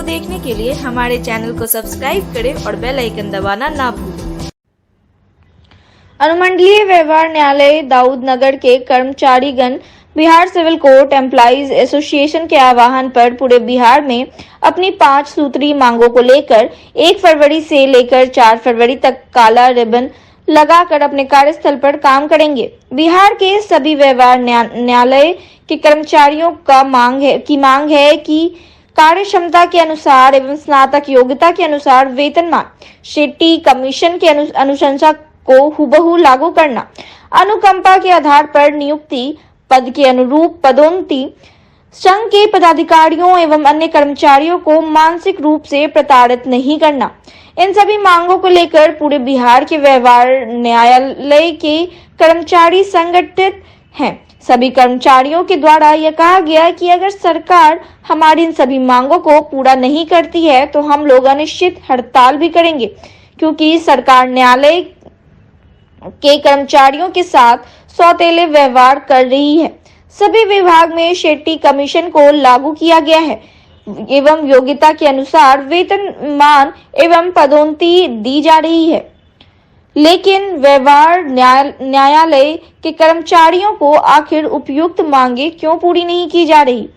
देखने के लिए हमारे चैनल को सब्सक्राइब करें और बेल आइकन दबाना ना भूलें। अनुमंडलीय व्यवहार न्यायालय दाऊदनगर के कर्मचारीगण Bihar civil court employees association के आह्वान पर पूरे बिहार में अपनी 5 सूत्रीय मांगों को लेकर 1 फरवरी से लेकर 4 फरवरी तक काला रिबन लगाकर अपने कार्यस्थल पर काम करेंगे। बिहार के सभी व्यवहार न्यायालय के कर्मचारियों का मांग है कि कार्य क्षमता के अनुसार एवं स्नातक योग्यता के अनुसार वेतनमान शेट्टी कमीशन के अनुशंसा को हुबहू लागू करना, अनुकंपा के आधार पर नियुक्ति, पद के अनुरूप पदोन्नति, संघ के पदाधिकारियों एवं अन्य कर्मचारियों को मानसिक रूप से प्रताड़ित नहीं करना। इन सभी मांगों को लेकर पूरे बिहार के व्यवहार न्यायालय के कर्मचारी संगठित हैं। सभी कर्मचारियों के द्वारा यह कहा गया कि अगर सरकार हमारी इन सभी मांगों को पूरा नहीं करती है तो हम लोग अनिश्चित हड़ताल भी करेंगे, क्योंकि सरकार न्यायालय के कर्मचारियों के साथ सौतेले व्यवहार कर रही है। सभी विभाग में शेट्टी कमीशन को लागू किया गया है एवं योग्यता के अनुसार वेतनमान एवं पदोन्नति दी जा रही है, लेकिन व्यवहार न्यायालय के कर्मचारियों को आखिर उपयुक्त मांगे क्यों पूरी नहीं की जा रही,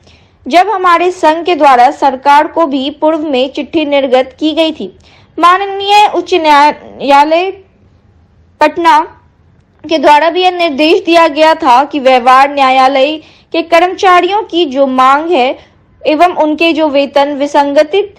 जब हमारे संघ के द्वारा सरकार को भी पूर्व में चिट्ठी निर्गत की गई थी। माननीय उच्च न्यायालय पटना के द्वारा भी यह निर्देश दिया गया था कि व्यवहार न्यायालय के कर्मचारियों की जो मांग है एवं उनके जो वेतन विसंगतित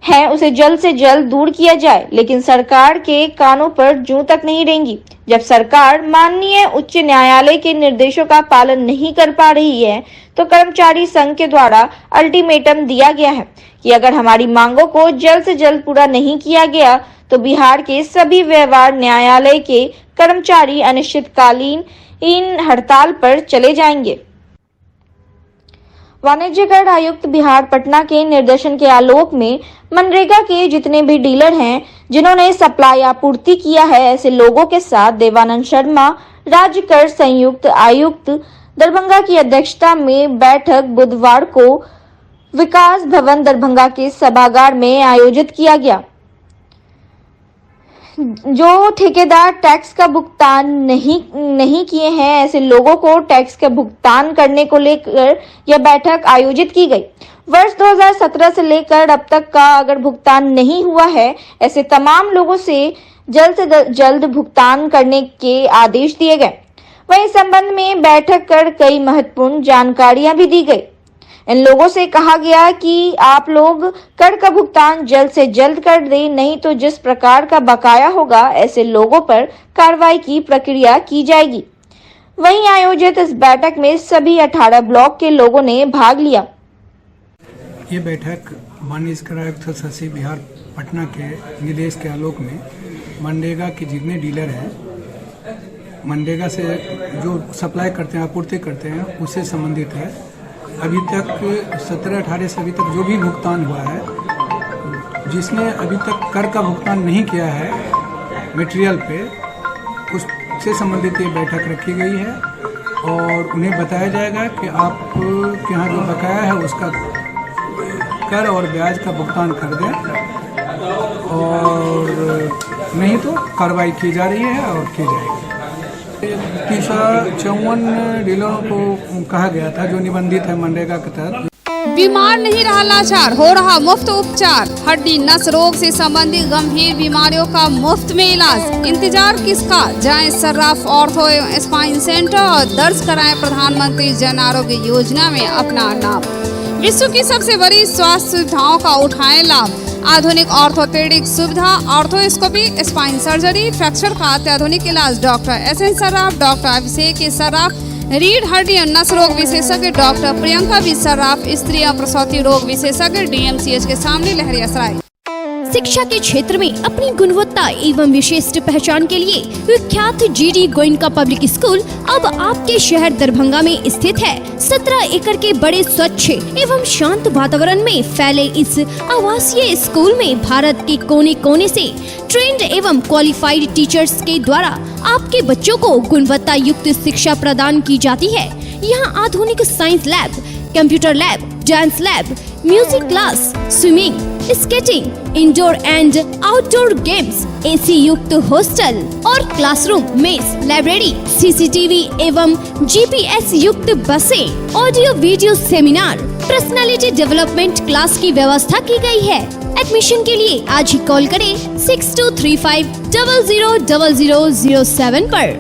है उसे जल्द से जल्द दूर किया जाए, लेकिन सरकार के कानों पर जूं तक नहीं रहेंगी। जब सरकार माननीय उच्च न्यायालय के निर्देशों का पालन नहीं कर पा रही है तो कर्मचारी संघ के द्वारा अल्टीमेटम दिया गया है कि अगर हमारी मांगों को जल्द से जल्द पूरा नहीं किया गया तो बिहार के सभी व्यवहार न्यायालय के कर्मचारी अनिश्चितकालीन इन हड़ताल पर चले जाएंगे। वाणिज्य कर आयुक्त बिहार पटना के निर्देशन के आलोक में मनरेगा के जितने भी डीलर हैं जिन्होंने सप्लाई आपूर्ति किया है, ऐसे लोगों के साथ देवानंद शर्मा राज्य कर संयुक्त आयुक्त दरभंगा की अध्यक्षता में बैठक बुधवार को विकास भवन दरभंगा के सभागार में आयोजित किया गया। जो ठेकेदार टैक्स का भुगतान नहीं किए हैं, ऐसे लोगों को टैक्स का भुगतान करने को लेकर यह बैठक आयोजित की गई। वर्ष 2017 से लेकर अब तक का अगर भुगतान नहीं हुआ है, ऐसे तमाम लोगों से जल्द भुगतान करने के आदेश दिए गए। वहीं संबंध में बैठक कर कई महत्वपूर्ण जानकारियां भी दी गई। इन लोगों से कहा गया कि आप लोग कर का भुगतान जल्द से जल्द कर दें, नहीं तो जिस प्रकार का बकाया होगा ऐसे लोगों पर कार्रवाई की प्रक्रिया की जाएगी। वहीं आयोजित इस बैठक में सभी 18 ब्लॉक के लोगों ने भाग लिया। ये बैठक माननीय कर आयुक्त शशि बिहार पटना के निर्देश के आलोक में मनरेगा के जितने डीलर हैं, मनरेगा से जो सप्लाई करते हैं, आपूर्ति करते हैं, उससे संबंधित है। अभी तक 17-18 से अभी तक जो भी भुगतान हुआ है, जिसने अभी तक कर का भुगतान नहीं किया है मटेरियल पे, उससे संबंधित ये बैठक रखी गई है और उन्हें बताया जाएगा कि आप के यहाँ जो बकाया है उसका कर और ब्याज का भुगतान कर दें, और नहीं तो कार्रवाई की जा रही है और की जाएगी। 354 डीलरों को कहा गया था जो निबंधित है मनरेगा के तहत। बीमार नहीं रहा लाचार, हो रहा मुफ्त उपचार। हड्डी नस रोग से संबंधित गंभीर बीमारियों का मुफ्त में इलाज। इंतजार किसका, जाएं सर्राफ ऑर्थो एवं स्पाइन सेंटर और दर्ज कराएं प्रधानमंत्री जन आरोग्य योजना में अपना नाम। विश्व की सबसे बड़ी स्वास्थ्य सुविधाओं का उठाएं लाभ। आधुनिक ऑर्थोपेडिक सुविधा, ऑर्थोस्कोपी, स्पाइन सर्जरी, फ्रैक्चर का अत्याधुनिक इलाज। डॉक्टर SN सर्राफ, डॉक्टर अभिषेक सर्राफ, रीढ़ हड्डी और नस रोग विशेषज्ञ डॉक्टर प्रियंका बी सर्राफ, स्त्री और प्रसूति रोग विशेषज्ञ DMCH के सामने लहरियासराय। शिक्षा के क्षेत्र में अपनी गुणवत्ता एवं विशिष्ट पहचान के लिए विख्यात GD गोयनका पब्लिक स्कूल अब आपके शहर दरभंगा में स्थित है। 17 एकड़ के बड़े स्वच्छ एवं शांत वातावरण में फैले इस आवासीय स्कूल में भारत के कोने कोने से ट्रेंड एवं क्वालिफाइड टीचर्स के द्वारा आपके बच्चों को गुणवत्ता युक्त शिक्षा प्रदान की जाती है। यहाँ आधुनिक science lab, computer lab, dance lab, music class, swimming, skating, indoor and outdoor games, AC युक्त हॉस्टल और क्लासरूम, मेस, लाइब्रेरी, सीसीटीवी एवं जीपीएस युक्त बसें, audio video seminar, personality development class की व्यवस्था की गई है। एडमिशन के लिए आज ही कॉल करें 6235000007 पर।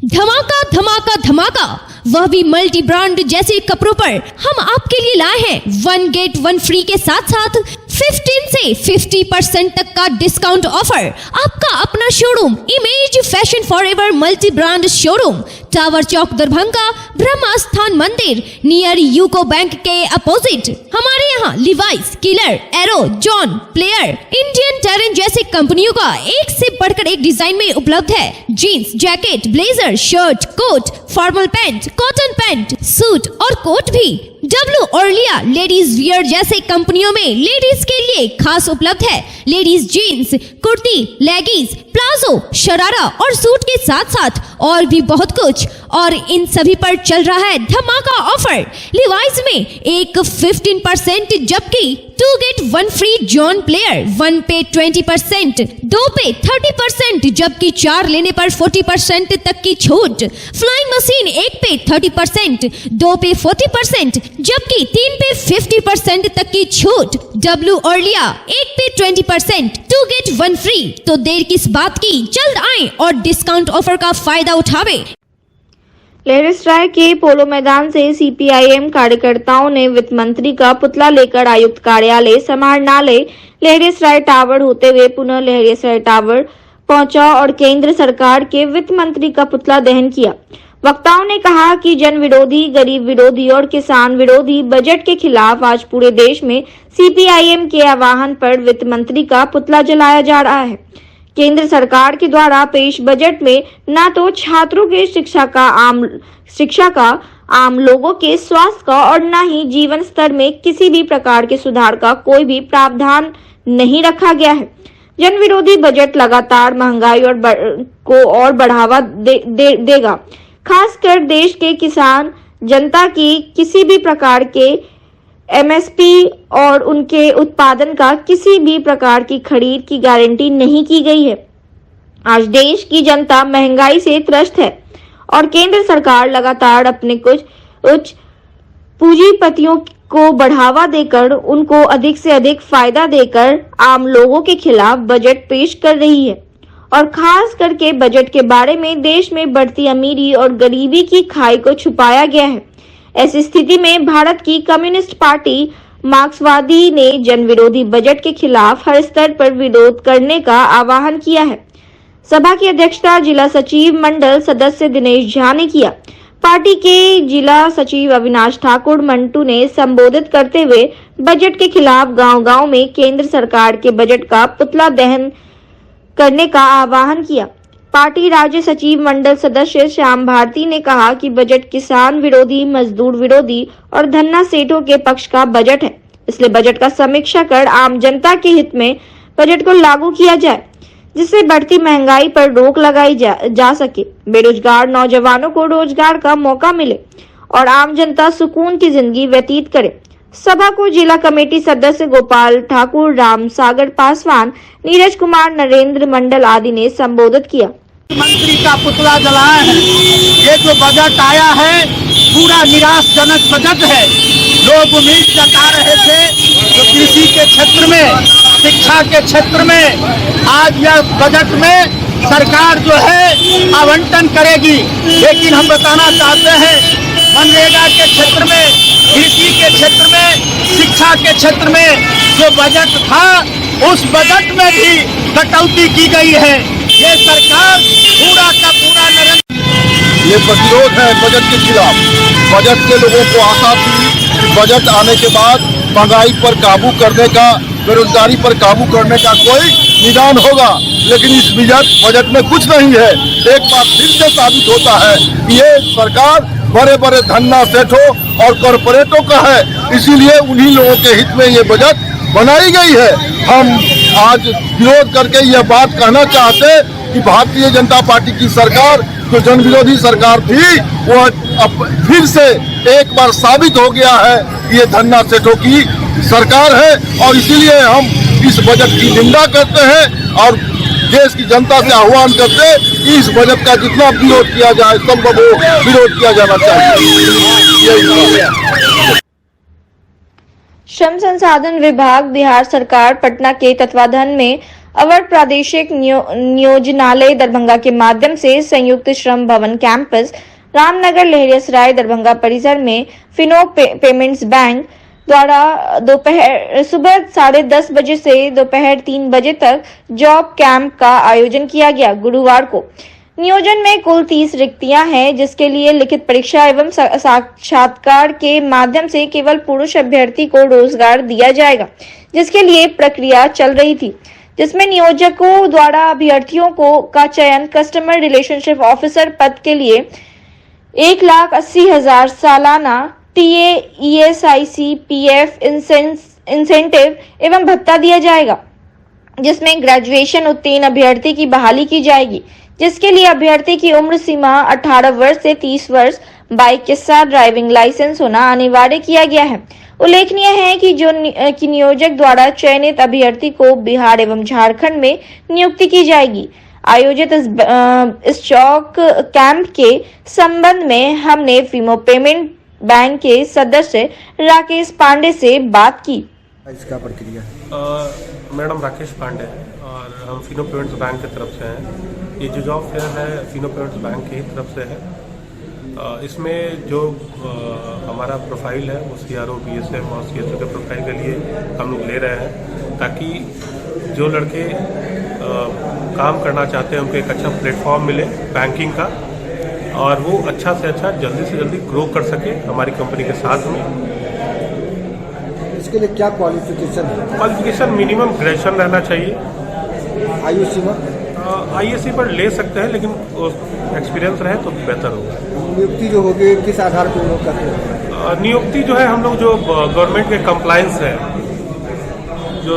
धमाका धमाका धमाका, वह भी मल्टी ब्रांड जैसे कपड़ों पर हम आपके लिए लाए हैं 1 गेट 1 फ्री के साथ साथ 15 से 50% तक का डिस्काउंट ऑफर। आपका अपना showroom image fashion forever multi brand showroom, tower Chowk, Darbhanga, Brahma Sthan मंदिर नियर यूको बैंक के अपोजिट। हमारे यहाँ Levi's, Killer, Arrow, John, Player, Indian Terrain जैसे कंपनियों का एक से बढ़कर एक डिजाइन में उपलब्ध है। Jeans, jacket, blazer, shirt, coat, formal pant, cotton pant, suit और कोट भी। डब्लू ऑर्लिया लेडीज वियर जैसे कंपनियों में लेडीज के लिए खास उपलब्ध है। Ladies jeans, kurti, leggings, palazzo, sharara और सूट के साथ साथ और भी बहुत कुछ। और इन सभी पर चल रहा है धमाका ऑफर। लिवाइस में एक 15% जबकि 2 गेट 1 फ्री जॉन प्लेयर, 1 पे 20%, 2 पे 30% जबकि 4 लेने पर 40% तक की छूट। फ्लाइंग मशीन 1 पे 30%, 2 पे 40% जबकि 3 पे 50% तक की छूट। डब्लू ऑर्लिया 1 पे 20%, 2 गेट 1 फ्री। तो देर किस बात की, जल्द आए और डिस्काउंट ऑफर का फायदा उठावे। लहरियासराय के पोलो मैदान से सीपीआईएम कार्यकर्ताओं ने वित्त मंत्री का पुतला लेकर आयुक्त कार्यालय समाहरणालय लहरियासराय टावर होते हुए पुनः लहरियासराय टावर पहुंचा और केंद्र सरकार के वित्त मंत्री का पुतला दहन किया। वक्ताओं ने कहा कि जन विरोधी, गरीब विरोधी और किसान विरोधी बजट के खिलाफ आज पूरे देश में सीपीआईएम के आह्वान पर वित्त मंत्री का पुतला जलाया जा रहा है। केंद्र सरकार के द्वारा पेश बजट में न तो छात्रों के शिक्षा का, आम लोगों के स्वास्थ्य का और न ही जीवन स्तर में किसी भी प्रकार के सुधार का कोई भी प्रावधान नहीं रखा गया है। जन विरोधी बजट लगातार महंगाई को और बढ़ावा देगा। खासकर देश के किसान जनता की किसी भी प्रकार के एमएसपी और उनके उत्पादन का किसी भी प्रकार की खरीद की गारंटी नहीं की गई है। आज देश की जनता महंगाई से त्रस्त है और केंद्र सरकार लगातार अपने कुछ उच्च पूंजीपतियों को बढ़ावा देकर उनको अधिक से अधिक फायदा देकर आम लोगों के खिलाफ बजट पेश कर रही है। और खास करके बजट के बारे में देश में बढ़ती अमीरी और गरीबी की खाई को छुपाया गया है। ऐसी स्थिति में भारत की कम्युनिस्ट पार्टी मार्क्सवादी ने जन विरोधी बजट के खिलाफ हर स्तर पर विरोध करने का आह्वान किया है। सभा की अध्यक्षता जिला सचिव मंडल सदस्य दिनेश झा ने किया। पार्टी के जिला सचिव अविनाश ठाकुर मंटू ने संबोधित करते हुए बजट के खिलाफ गांव-गांव में केंद्र सरकार के बजट का पुतला दहन करने का आह्वान किया। पार्टी राज्य सचिव मंडल सदस्य श्याम भारती ने कहा कि बजट किसान विरोधी, मजदूर विरोधी और धन्ना सेठों के पक्ष का बजट है, इसलिए बजट का समीक्षा कर आम जनता के हित में बजट को लागू किया जाए, जिससे बढ़ती महंगाई पर रोक लगाई जा सके, बेरोजगार नौजवानों को रोजगार का मौका मिले और आम जनता सुकून की जिंदगी व्यतीत करे। सभा को जिला कमेटी सदस्य गोपाल ठाकुर, राम सागर पासवान, नीरज कुमार, नरेंद्र मंडल आदि ने संबोधित किया। मंत्री का पुतला जलाया है। ये जो बजट आया है पूरा निराशजनक बजट है। लोग उम्मीद जता रहे थे तो कृषि के क्षेत्र में, शिक्षा के क्षेत्र में आज यह बजट में सरकार जो है आवंटन करेगी, लेकिन हम बताना चाहते हैं मनरेगा के क्षेत्र में, कृषि के क्षेत्र में, शिक्षा के क्षेत्र में जो बजट था उस बजट में भी कटौती की गई है। ये सरकार पूरा का पूरा ये प्रतिरोध है बजट के खिलाफ। बजट के लोगों को आशा थी कि बजट आने के बाद महंगाई पर काबू करने का, बेरोजगारी पर काबू करने का कोई निदान होगा, लेकिन इस बजट में कुछ नहीं है। एक बार फिर से साबित होता है कि ये सरकार बड़े बड़े धन्ना सेठों और कॉरपोरेटों का है, इसीलिए उन्हीं लोगों के हित में ये बजट बनाई गई है। हम आज विरोध करके यह बात कहना चाहते कि भारतीय जनता पार्टी की सरकार जो जन विरोधी सरकार थी वो अब फिर से एक बार साबित हो गया है। ये धन्ना सेठों की सरकार है और इसीलिए हम इस बजट की निंदा करते हैं और देश की जनता से आह्वान करते हैं कि इस बजट का जितना विरोध किया जाए संभव हो विरोध किया जाना चाहिए। श्रम संसाधन विभाग बिहार सरकार पटना के तत्वाधान में अवर प्रादेशिक नियोजनालय दरभंगा के माध्यम से संयुक्त श्रम भवन कैंपस रामनगर लहरियासराय दरभंगा परिसर में फिनो पेमेंट्स बैंक द्वारा सुबह 10:30 बजे से दोपहर 3 बजे तक जॉब कैंप का आयोजन किया गया। गुरुवार को नियोजन में कुल 30 रिक्तियां हैं, जिसके लिए लिखित परीक्षा एवं साक्षात्कार के माध्यम से केवल पुरुष अभ्यर्थी को रोजगार दिया जाएगा, जिसके लिए प्रक्रिया चल रही थी, जिसमें नियोजकों द्वारा अभ्यर्थियों का चयन कस्टमर रिलेशनशिप ऑफिसर पद के लिए 1,80,000 सालाना टीए, ESIC, PF इंसेंटिव एवं भत्ता दिया जाएगा, जिसमें ग्रेजुएशन उत्तीर्ण अभ्यर्थी की बहाली की जाएगी, जिसके लिए अभ्यर्थी की उम्र सीमा 18 वर्ष से 30 वर्ष, बाइक के साथ ड्राइविंग लाइसेंस होना अनिवार्य किया गया है। उल्लेखनीय है कि नियोजक द्वारा चयनित अभ्यर्थी को बिहार एवं झारखंड में नियुक्ति की जाएगी। आयोजित इस जॉब कैंप के संबंध में हमने फिनो पेमेंट बैंक के सदस्य राकेश पांडे से बात की। इसका प्रक्रिया मैडम राकेश पांडे और हम फिनो पेमेंट्स बैंक की तरफ से हैं। ये जो जॉब फेयर है फिनो पेमेंट्स बैंक की तरफ से है। इसमें जो हमारा प्रोफाइल है वो CRO, BSM और CSO के प्रोफाइल के लिए हम लोग ले रहे हैं, ताकि जो लड़के काम करना चाहते हैं उनको एक अच्छा प्लेटफॉर्म मिले बैंकिंग का और वो अच्छा से अच्छा जल्दी से जल्दी ग्रो कर सके हमारी कंपनी के साथ में। इसके लिए क्या क्वालिफिकेशन है? क्वालिफिकेशन मिनिमम ग्रेजुएशन रहना चाहिए। आयु सीमा ISC पर ले सकते हैं, लेकिन एक्सपीरियंस रहे तो बेहतर होगा। नियुक्ति जो होगी किस आधार पर लोग करते हैं? नियुक्ति जो है हम लोग जो गवर्नमेंट के कंप्लायंस है, जो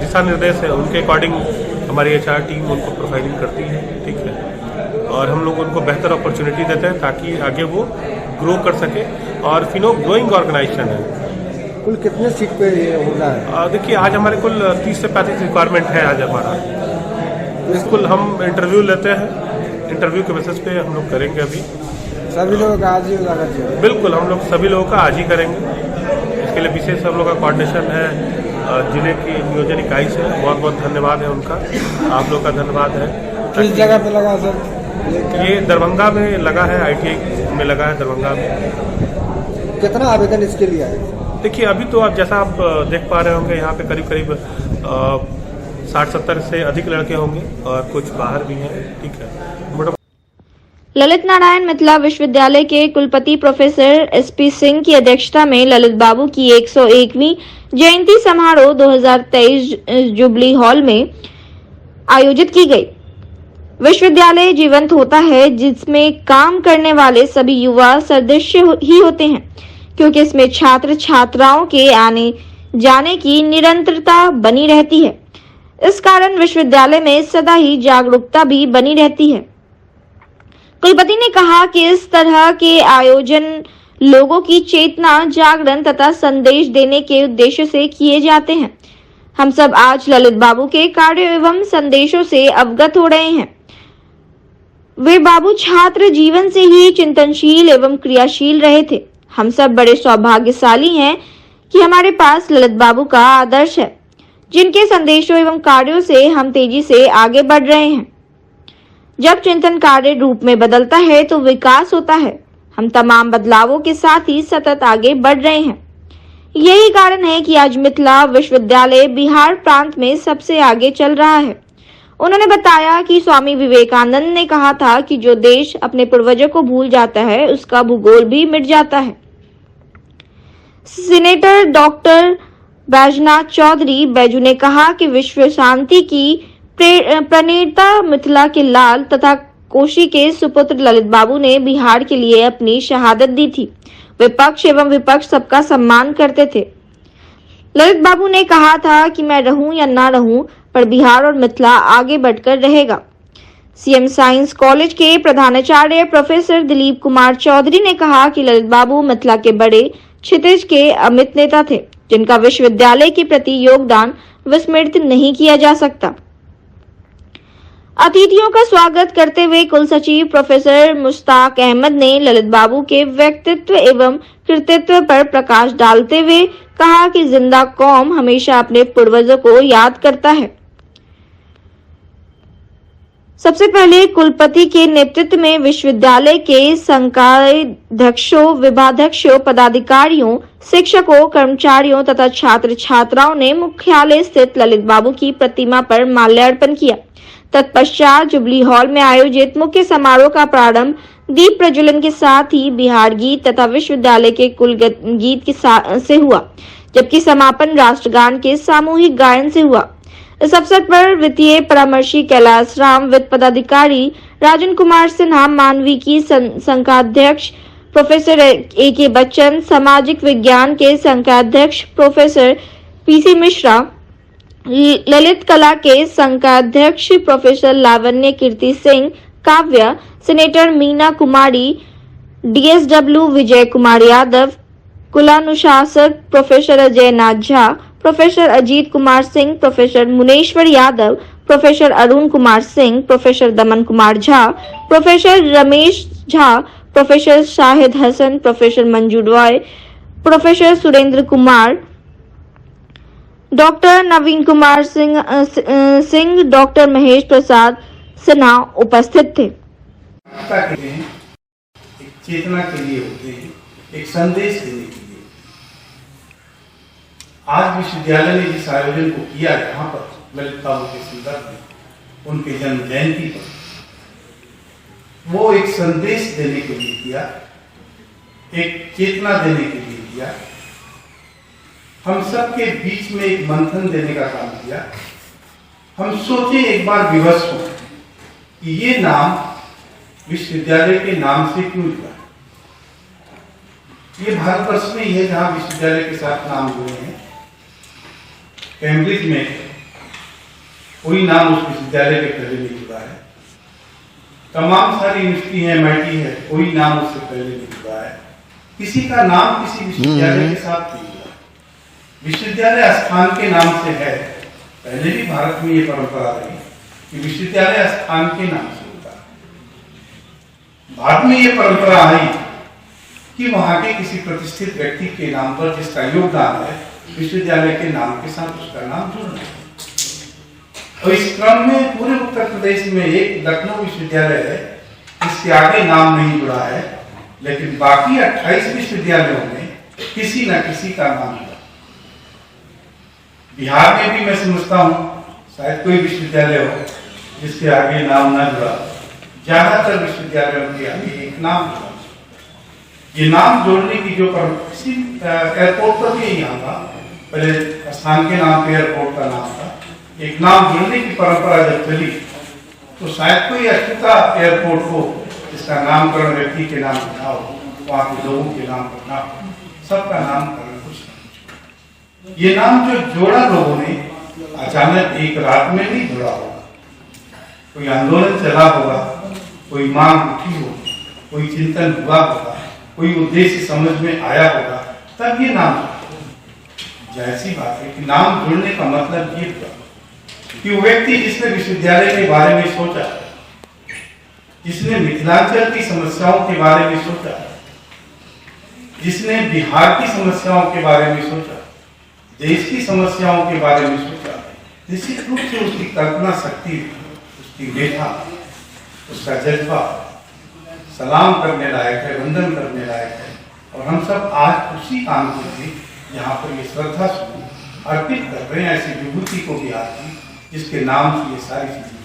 दिशा निर्देश है, उनके अकॉर्डिंग हमारी HR टीम उनको प्रोफाइलिंग करती है, ठीक है, और हम लोग उनको बेहतर अपॉर्चुनिटी देते हैं ताकि आगे वो ग्रो कर सके। और फिनो ग्रोइंग ऑर्गेनाइजेशन है। कुल कितने सीट पे होना है? देखिए आज हमारे कुल 30 से 35 रिक्वायरमेंट है आज हमारा। बिल्कुल हम इंटरव्यू लेते हैं, इंटरव्यू के बेसिस पे हम लोग करेंगे। अभी सभी लोग आज ही जाना चाहिए? बिल्कुल हम लोग सभी लोगों का आज ही करेंगे। इसके लिए विशेष हम लोग का कोऑर्डिनेशन है जिले की नियोजन इकाई से। बहुत बहुत धन्यवाद है उनका, आप लोग का धन्यवाद है। किस जगह पे लगा सर? ये दरभंगा में लगा है, ITI में लगा है दरभंगा में। कितना आवेदन इसके लिए है? देखिए अभी तो आप जैसा आप देख पा रहे होंगे यहाँ पे करीब करीब 60-70 से अधिक लड़के होंगे और कुछ बाहर भी हैं, ठीक है। ललित नारायण मिथिला विश्वविद्यालय के कुलपति प्रोफेसर SP सिंह की अध्यक्षता में ललित बाबू की 101वीं जयंती समारोह 2023 जुबली हॉल में आयोजित की गई। विश्वविद्यालय जीवंत होता है जिसमें काम करने वाले सभी युवा सदस्य ही होते हैं, क्योंकि इसमें छात्र छात्राओं के आने जाने की निरंतरता बनी रहती है। इस कारण विश्वविद्यालय में सदा ही जागरूकता भी बनी रहती है। कुलपति ने कहा कि इस तरह के आयोजन लोगों की चेतना, जागरण तथा संदेश देने के उद्देश्य से किए जाते हैं। हम सब आज ललित बाबू के कार्य एवं संदेशों से अवगत हो रहे हैं। वे बाबू छात्र जीवन से ही चिंतनशील एवं क्रियाशील रहे थे। हम सब बड़े सौभाग्यशाली हैं कि हमारे पास ललित बाबू का आदर्श है, जिनके संदेशों एवं कार्यों से हम तेजी से आगे बढ़ रहे हैं। जब चिंतन कार्य रूप में बदलता है तो विकास होता है। हम तमाम बदलावों के साथ ही सतत आगे बढ़ रहे हैं। यही कारण है कि आज मिथिला विश्वविद्यालय बिहार प्रांत में सबसे आगे चल रहा है। उन्होंने बताया कि स्वामी विवेकानंद ने कहा था कि जो देश अपने पूर्वजों को भूल जाता है उसका भूगोल भी मिट जाता है। सीनेटर डॉक्टर बैजनाथ चौधरी बैजू ने कहा कि विश्व शांति की प्रणेता मिथिला के लाल तथा कोशी के सुपुत्र ललित बाबू ने बिहार के लिए अपनी शहादत दी थी। वे पक्ष एवं विपक्ष सबका सम्मान करते थे। ललित बाबू ने कहा था कि मैं रहूं या ना रहूं, पर बिहार और मिथिला आगे बढ़कर रहेगा। CM साइंस कॉलेज के प्रधानाचार्य प्रोफेसर दिलीप कुमार चौधरी ने कहा कि ललित बाबू मिथिला के बड़े क्षितिज के अमित नेता थे, जिनका विश्वविद्यालय के प्रति योगदान विस्मृत नहीं किया जा सकता। अतिथियों का स्वागत करते हुए कुलसचिव प्रोफेसर मुश्ताक अहमद ने ललित बाबू के व्यक्तित्व एवं कृतित्व पर प्रकाश डालते हुए कहा कि जिंदा कौम हमेशा अपने पूर्वजों को याद करता है। सबसे पहले कुलपति के नेतृत्व में विश्वविद्यालय के संकायाध्यक्षों, विभागाध्यक्षों, पदाधिकारियों, शिक्षकों, कर्मचारियों तथा छात्र छात्राओं ने मुख्यालय स्थित ललित बाबू की प्रतिमा पर माल्यार्पण किया। तत्पश्चात जुबली हॉल में आयोजित मुख्य समारोह का प्रारंभ दीप प्रज्वलन के साथ ही बिहार गीत तथा विश्वविद्यालय के कुल गीत से हुआ, जबकि समापन राष्ट्रगान के सामूहिक गायन से हुआ। इस अवसर पर वित्तीय परामर्शी कैलाश राम, वित्त पदाधिकारी राजन कुमार सिन्हा, मानविकी संकाध्यक्ष प्रोफेसर A.K. बच्चन, सामाजिक विज्ञान के संकाध्यक्ष प्रोफेसर P.C. मिश्रा, ललित कला के संकाध्यक्ष प्रोफेसर लावण्य कीर्ति सिंह काव्य, सेनेटर मीना कुमारी, DSW विजय कुमार यादव, कुलानुशासक professor Ajay Nath Jha, professor Ajit Kumar Singh, professor Munishwar Yadav, professor Arun Kumar Singh, professor Daman Kumar Jha, professor Ramesh Jha, professor Shahid Hasan, professor Manju Roy, professor Surendra Kumar, doctor Naveen Kumar Singh, doctor Mahesh Prasad Sinha उपस्थित थे। एक चेतना के लिए होते हैं, एक संदेश देने के लिए। आज विश्वविद्यालय ने जिस आयोजन को किया यहाँ पर ललित बाबू के संदर्भ में, उनके जन्म जयंती पर, वो एक संदेश देने के लिए किया, एक चेतना देने के लिए किया, हम सबके बीच में एक मंथन देने का काम किया। हम सोचे, एक बार विवश हो कि ये नाम विश्वविद्यालय के नाम से क्यों जुड़ा। ये भारतवर्ष में ही है जहां विश्वविद्यालय के साथ नाम जुड़े हैं। कैम्ब्रिज में कोई नाम उस विश्वविद्यालय के पहले नहीं जुड़ा है। तमाम सारी यूनिवर्सिटी है, MIT है, कोई नाम उससे पहले नहीं जुड़ा है। किसी का नाम किसी विश्वविद्यालय के साथ नहीं जुड़ा। विश्वविद्यालय स्थान के नाम से है। पहले भी भारत में ये परंपरा रही कि विश्वविद्यालय स्थान के नाम से होता है। बाद में ये परंपरा आई कि वहां के किसी प्रतिष्ठित व्यक्ति के नाम पर जिसका योगदान है, विश्वविद्यालय के नाम के साथ उसका नाम जुड़ना है। और इस क्रम में पूरे उत्तर प्रदेश में एक लखनऊ विश्वविद्यालय है जिसके आगे नाम नहीं जुड़ा है, लेकिन बाकी 28 विश्वविद्यालयों में किसी न किसी का नाम जुड़ा। बिहार में भी मैं समझता हूँ शायद कोई विश्वविद्यालय हो जिसके आगे नाम न जुड़ा। ज्यादातर विश्वविद्यालयों के आगे एक नाम जुड़ा। ये नाम जोड़ने की जो किसी एयरपोर्ट पर भी यहाँ था, पहले स्थान के नाम पे एयरपोर्ट का नाम था, एक नाम जोड़ने की परंपरा जब चली तो शायद कोई अछूता एयरपोर्ट हो जिसका नामकरण व्यक्ति के नाम पर ना हो, वहाँ के लोगों के नाम पर ना हो, सबका नामकरण कुछ न कुछ। ये नाम जो जोड़ा लोगों ने अचानक एक रात में नहीं जोड़ा होगा, कोई आंदोलन चला होगा, कोई मांग उठी होगी, कोई चिंतन हुआ होगा, कोई उद्देश्य समझ में आया होगा, तब ये नाम। जैसी बात है कि नाम जुड़ने का मतलब ये हुआ कि वो व्यक्ति जिसने विश्वविद्यालय के बारे में सोचा, जिसने मिथिलांचल की समस्याओं के बारे में सोचा, जिसने बिहार की समस्याओं के बारे में सोचा, देश की समस्याओं के बारे में सोचा, निश्चित रूप से उसकी कल्पना शक्ति, उसकी मेधा, उसका जज्बा सलाम करने लायक है, वंदन करने लायक है। और हम सब आज उसी काम के लिए यहाँ पर ये श्रद्धा सुमन अर्पित कर रहे हैं ऐसी विभूति को बिहार की, जिसके नाम से ये सारी चीजें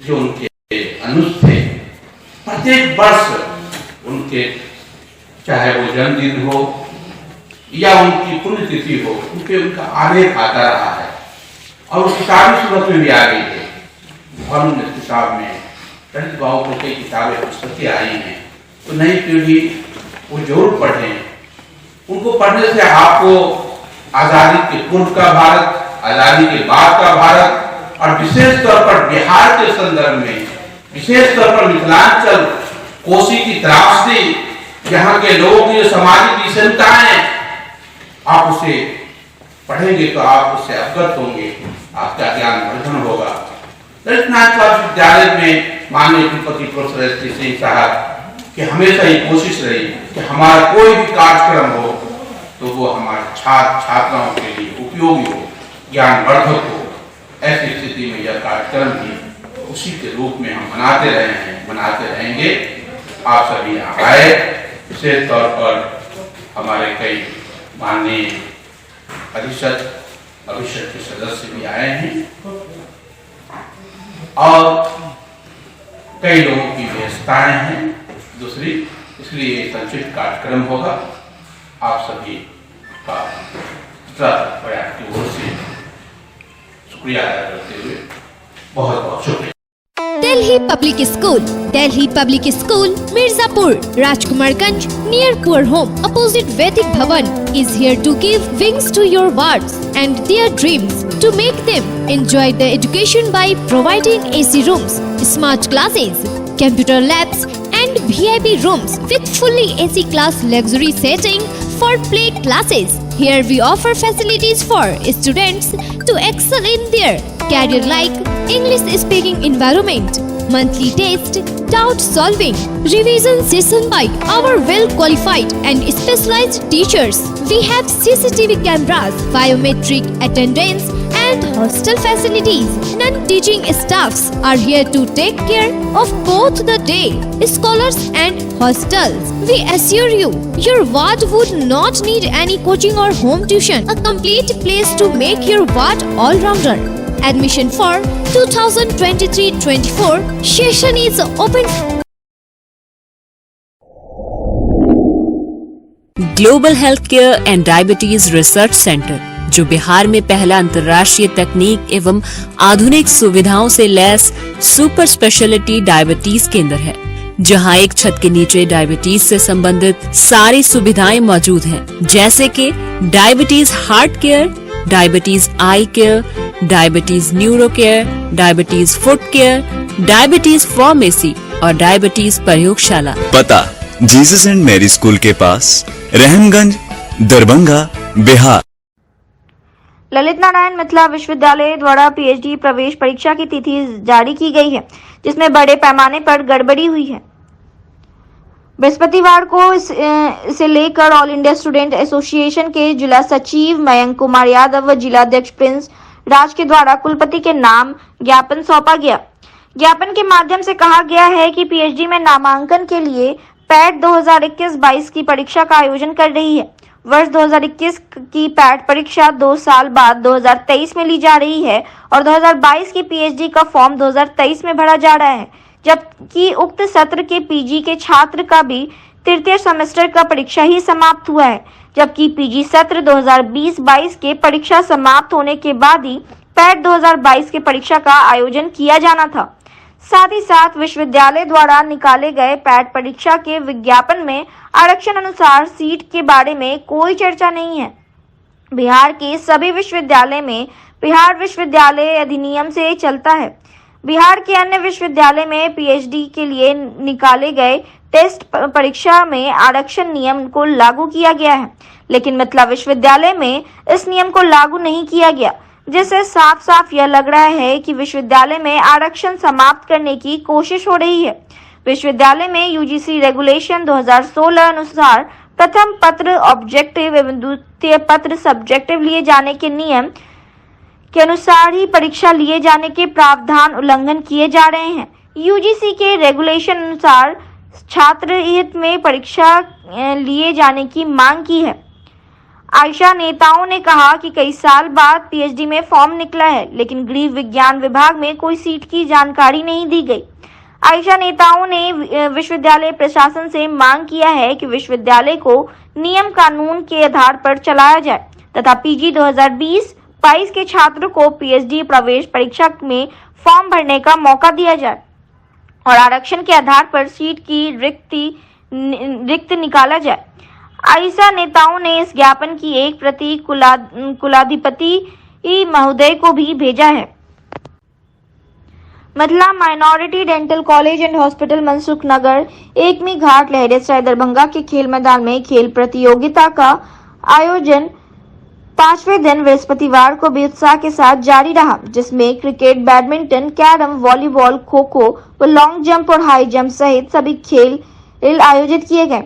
जो उनके अनुज थे। प्रत्येक वर्ष उनके चाहे वो जन्मदिन हो या उनकी पुण्यतिथि हो, उनका आलेख आता रहा है और वो किताबी सूरत में भी आ गई है। और उन किताब में ललित बाबू को कई किताबें पुस्तकें आई हैं, तो नई पीढ़ी वो जरूर पढ़ें। उनको पढ़ने से आपको आजादी के पूर्व का भारत, आजादी के बाद का भारत और विशेष तौर पर बिहार के संदर्भ में, विशेष तौर पर मिथिलांचल, कोसी की त्रासदी, यहाँ के लोगों की जो सामाजिक विषमताएं, आप उसे पढ़ेंगे तो आप उससे अवगत होंगे, आपका ज्ञान वर्धन होगा। ललित नाथ विश्वविद्यालय में माननीय कुलपति प्रोफेसर एस सिंह साहब की हमेशा ये कोशिश रही कि हमारा कोई भी कार्यक्रम हो तो वो हमारे छात्र छात्राओं के लिए उपयोगी हो, ज्ञानवर्धक हो। ऐसी स्थिति में यह कार्यक्रम भी उसी के रूप में हम मनाते रहे हैं, मनाते रहेंगे। आप सभी यहाँ आए, विशेष तौर पर हमारे कई माननीय परिषद भविष्य के सदस्य भी आए हैं और कई लोगों की व्यस्तताएं हैं दूसरी, इसलिए संक्षिप्त कार्यक्रम होगा। आप सभी का प्रयास की ओर से शुक्रिया अदा करते हुए बहुत बहुत शुक्रिया। Delhi Public School. Delhi Public School, Mirzapur, Rajkumarganj, near Poor Home, opposite Vedic Bhavan, is here to give wings to your words and their dreams, to make them enjoy the education by providing AC rooms, smart classes, computer labs, and VIP rooms with fully AC class luxury setting for play classes. Here we offer facilities for students to excel in their career like English speaking environment, monthly test, doubt solving, revision session by our well qualified and specialized teachers. We have CCTV cameras, biometric attendance and hostel facilities. Non-teaching staffs are here to take care of both the day scholars and hostels. We assure you, your ward would not need any coaching or home tuition. A complete place to make your ward all-rounder. Admission for 2023-24 session is open. Global health care and diabetes research centre, जो बिहार में पहला अंतर्राष्ट्रीय तकनीक एवं आधुनिक सुविधाओं से lace super speciality diabetes केंद्र है, जहां एक छत के नीचे डायबिटीज से संबंधित सारी सुविधाएं मौजूद हैं, जैसे कि diabetes heart care, diabetes eye care, diabetes neuro care, diabetes foot care, diabetes pharmacy और डायबिटीज प्रयोगशाला। पता जीसस एंड मैरी स्कूल के पास, रहमगंज, दरभंगा, बिहार। ललित नारायण मिथिला विश्वविद्यालय द्वारा पीएचडी प्रवेश परीक्षा की तिथि जारी की गई है, जिसमें बड़े पैमाने पर गड़बड़ी हुई है। बृहस्पतिवार को इसे लेकर ऑल इंडिया स्टूडेंट एसोसिएशन के जिला सचिव मयंक कुमार यादव व जिलाध्यक्ष प्रिंस राज के द्वारा कुलपति के नाम ज्ञापन सौंपा गया। ज्ञापन के माध्यम से कहा गया है कि पीएचडी में नामांकन के लिए पैट 2021-22 की परीक्षा का आयोजन कर रही है। वर्ष 2021 की पैट परीक्षा 2 साल बाद 2023 में ली जा रही है और 2022 की पीएचडी का फॉर्म 2023 में भरा जा रहा है, जबकि उक्त सत्र के पीजी के छात्र का भी तृतीय सेमेस्टर का परीक्षा ही समाप्त हुआ है, जबकि पीजी सत्र 2020-22 के परीक्षा समाप्त होने के बाद ही पैट 2022 के परीक्षा का आयोजन किया जाना था। साथ ही साथ विश्वविद्यालय द्वारा निकाले गए पैट परीक्षा के विज्ञापन में आरक्षण अनुसार सीट के बारे में कोई चर्चा नहीं है। बिहार के सभी विश्वविद्यालय में बिहार विश्वविद्यालय अधिनियम से चलता है। बिहार के अन्य विश्वविद्यालय में पीएचडी के लिए निकाले गए टेस्ट परीक्षा में आरक्षण नियम को लागू किया गया है, लेकिन मिथिला विश्वविद्यालय में इस नियम को लागू नहीं किया गया, जिससे साफ साफ यह लग रहा है कि विश्वविद्यालय में आरक्षण समाप्त करने की कोशिश हो रही है। विश्वविद्यालय में यूजीसी रेगुलेशन 2016 अनुसार प्रथम पत्र ऑब्जेक्टिव एवं द्वितीय पत्र सब्जेक्टिव लिए जाने के नियम के अनुसार ही परीक्षा लिए जाने के प्रावधान उल्लंघन किए जा रहे हैं। यूजीसी के रेगुलेशन अनुसार छात्र हित में परीक्षा लिए जाने की मांग की है। आयशा नेताओं ने कहा कि कई साल बाद पीएचडी में फॉर्म निकला है, लेकिन गृह विज्ञान विभाग में कोई सीट की जानकारी नहीं दी गई। आयशा नेताओं ने विश्वविद्यालय प्रशासन से मांग किया है कि विश्वविद्यालय को नियम कानून के आधार पर चलाया जाए तथा पीजी 2020-22 के छात्रों को पीएचडी प्रवेश परीक्षा में फॉर्म भरने का मौका दिया जाए और आरक्षण के आधार पर सीट की रिक्त निकाला जाए। आयशा नेताओं ने इस ज्ञापन की एक प्रति कुलाधिपति महोदय को भी भेजा है। महिला minority dental college and hospital Mansukh Nagar Ekmi Ghat Laheria Darbhanga के खेल मैदान में खेल प्रतियोगिता का आयोजन 5वें दिन बृहस्पतिवार को भी उत्साह के साथ जारी रहा, जिसमें cricket, badminton, carrom, volleyball, kho-kho व लॉन्ग जंप और हाई जंप सहित सभी खेल आयोजित किए गए।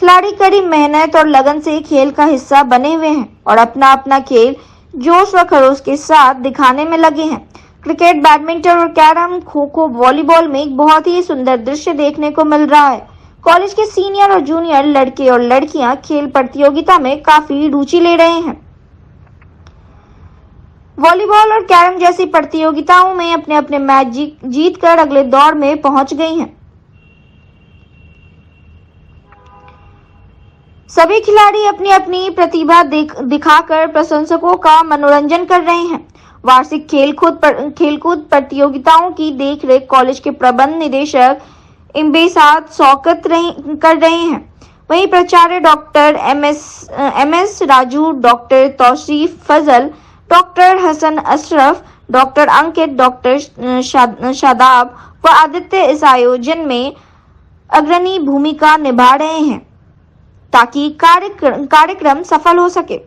खिलाड़ी कड़ी मेहनत और लगन से खेल का हिस्सा बने हुए हैं और अपना अपना खेल जोश व खरोश के साथ दिखाने में लगे हैं। क्रिकेट, बैडमिंटन और कैरम, खो-खो, वॉलीबॉल में एक बहुत ही सुंदर दृश्य देखने को मिल रहा है। कॉलेज के सीनियर और जूनियर लड़के और लड़कियां खेल प्रतियोगिता में काफी रुचि ले रहे हैं। वॉलीबॉल और कैरम जैसी प्रतियोगिताओं में अपने अपने मैच जीतकर अगले दौर में पहुंच गई हैं। सभी खिलाड़ी अपनी अपनी प्रतिभा दिखाकर प्रशंसकों का मनोरंजन कर रहे हैं। वार्षिक खेलकूद प्रतियोगिताओं की देखरेख कॉलेज के प्रबंध निदेशक इम्बेसाद शौकत कर रहे हैं। वहीं प्राचार्य doctor M S Raju, doctor Tauseef Fazal, doctor Hasan Ashraf, doctor Ankit, doctor Shadab व आदित्य इस आयोजन में अग्रणी भूमिका निभा रहे हैं ताकि कार्यक्रम सफल हो सके।